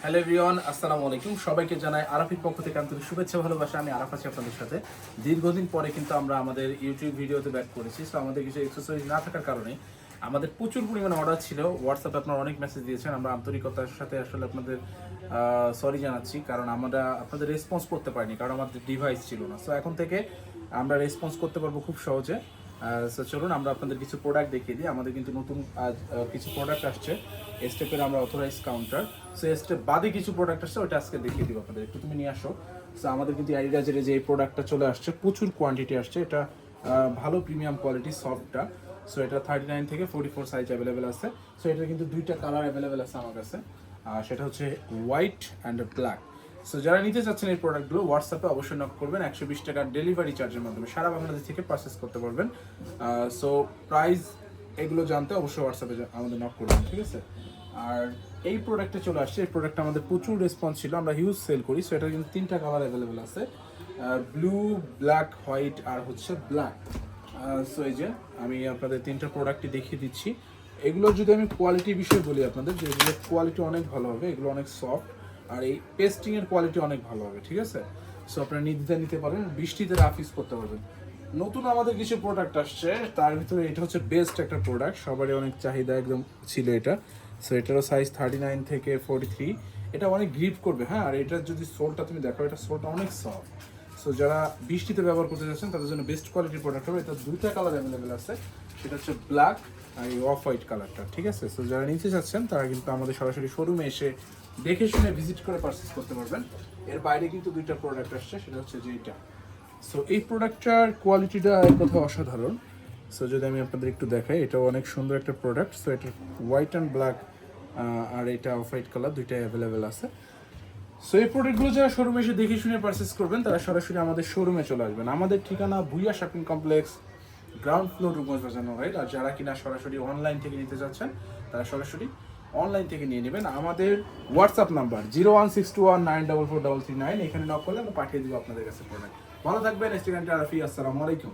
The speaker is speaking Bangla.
হ্যালো এভরিওয়ান, আসসালামু আলাইকুম। সবাইকে জানাই আরাফির পক্ষ থেকে আন্তরিক শুভেচ্ছা ভালোবাসা। আমি আরাফ আছি আপনাদের সাথে। দীর্ঘদিন পরে কিন্তু আমরা আমাদের ইউটিউব ভিডিওতে ব্যাক করেছি। সো আমাদের কিছু এক্সারসাইজ না থাকার কারণে আমাদের প্রচুর পরিমাণে অর্ডার ছিল। হোয়াটসঅ্যাপে আপনারা অনেক মেসেজ দিয়েছেন। আমরা আন্তরিকতার সাথে আসলে আপনাদের সরি জানাচ্ছি, কারণ আমরা আপনাদের রেসপন্স করতে পারিনি, কারণ আমাদের ডিভাইস ছিল না। সো এখন থেকে আমরা রেসপন্স করতে পারবো খুব সহজে। সো চলুন আমরা আপনাদের কিছু প্রোডাক্ট দেখিয়ে দিই। আমাদের কিন্তু নতুন কিছু প্রোডাক্ট আসছে। স্টেপের আমরা অথরাইজ কাউন্টার। সো স্টেপ বাদে কিছু প্রোডাক্ট আসছে, ওটা আজকে দেখিয়ে দিব আপনাদের। একটু তুমি নিয়ে আসো। সো আমাদের কিন্তু অ্যাডিডাসের যে এই প্রোডাক্টটা চলে আসছে, প্রচুর কোয়ান্টিটি আসছে। এটা ভালো প্রিমিয়াম কোয়ালিটি সফটটা। সো এটা 39 থেকে 44 সাইজ অ্যাভেলেবেল আছে। সো এটা কিন্তু দুইটা কালার অ্যাভেলেবেল আছে আমার কাছে। সেটা হচ্ছে হোয়াইট অ্যান্ড ব্ল্যাক। সো যারা নিতে চাচ্ছেন এই প্রোডাক্টগুলো, হোয়াটসঅ্যাপে অবশ্যই নক করবেন। 120 টাকার ডেলিভারি চার্জের মাধ্যমে সারা বাংলাদেশ থেকে পারচেস করতে পারবেন। সো প্রাইস এগুলো জানতে অবশ্যই হোয়াটসঅ্যাপে আমাদের নক করবেন, ঠিক আছে? আর এই প্রোডাক্টে চলে আসছে। এই প্রোডাক্টটা আমাদের প্রচুর রেসপন্স ছিল, আমরা হিউজ সেল করি। সো এটা কিন্তু তিনটা কালার অ্যাভেলেবেল আছে, ব্লু, ব্ল্যাক, হোয়াইট আর হচ্ছে ব্ল্যাক। সো এই যে আমি আপনাদের তিনটা প্রোডাক্টই দেখিয়ে দিচ্ছি। এগুলো যদি আমি কোয়ালিটির বিষয়ে বলি আপনাদের, যে এগুলোর কোয়ালিটি অনেক ভালো হবে, এগুলো অনেক সফট, আর এই পেস্টিংয়ের কোয়ালিটি অনেক ভালো হবে, ঠিক আছে? সো আপনারা নির্দ্বিধায় নিতে পারেন, বৃষ্টিতে রাফ ইউজ করতে পারবেন। নতুন আমাদের কিছু প্রোডাক্ট আসছে, তার ভিতরে এটা হচ্ছে বেস্ট একটা প্রোডাক্ট, সবারই অনেক চাহিদা একদম ছিল এটা। সো এটারও সাইজ 39 থেকে 43। এটা অনেক গ্রিপ করবে, হ্যাঁ। আর এটার যদি সোলটা তুমি দেখো, এটা সোলটা অনেক সফট। সো যারা বৃষ্টিতে ব্যবহার করতে চাচ্ছেন তাদের জন্য বেস্ট কোয়ালিটির প্রোডাক্ট হবে। এটা দুইটা কালার অ্যাভেলেবেল আছে, সেটা হচ্ছে ব্ল্যাক আর এই অফ হোয়াইট কালারটা, ঠিক আছে? সো যারা নিতে চাচ্ছেন তারা কিন্তু আমাদের সরাসরি শোরুমে এসে দেখে শুনে ভিজিট করে পারচেস করতে পারবেন। এর বাইরে কিন্তু দুইটা প্রোডাক্ট আসছে, সেটা হচ্ছে যে এটা। সো এই প্রোডাক্টটার কোয়ালিটিটা এক কথা অসাধারণ। সো যদি আমি আপনাদের একটু দেখাই, এটাও অনেক সুন্দর একটা প্রোডাক্ট। সো এটা হোয়াইট অ্যান্ড ব্ল্যাক আর এটা অফ হোয়াইট কালার, দুইটাই অ্যাভেলেবেল আছে। সো এই প্রোডাক্টগুলো যারা শোরুমে এসে দেখে শুনে পারচেস করবেন তারা সরাসরি আমাদের শোরুমে চলে আসবেন। আমাদের ঠিকানা Bhuiya shopping complex, ground floor, Rupganj Bazar, right. আর যারা কিনা সরাসরি অনলাইন থেকে নিতে চাচ্ছেন তারা সরাসরি অনলাইন থেকে নিয়ে নেবেন। আমাদের হোয়াটসঅ্যাপ নাম্বার 01621944339, এখানে নক করলে আমরা পাঠিয়ে দিব আপনাদের কাছে প্রোডাক্ট। ভালো থাকবেন। স্টুডেন্ট আরাফি, আসসালামু আলাইকুম।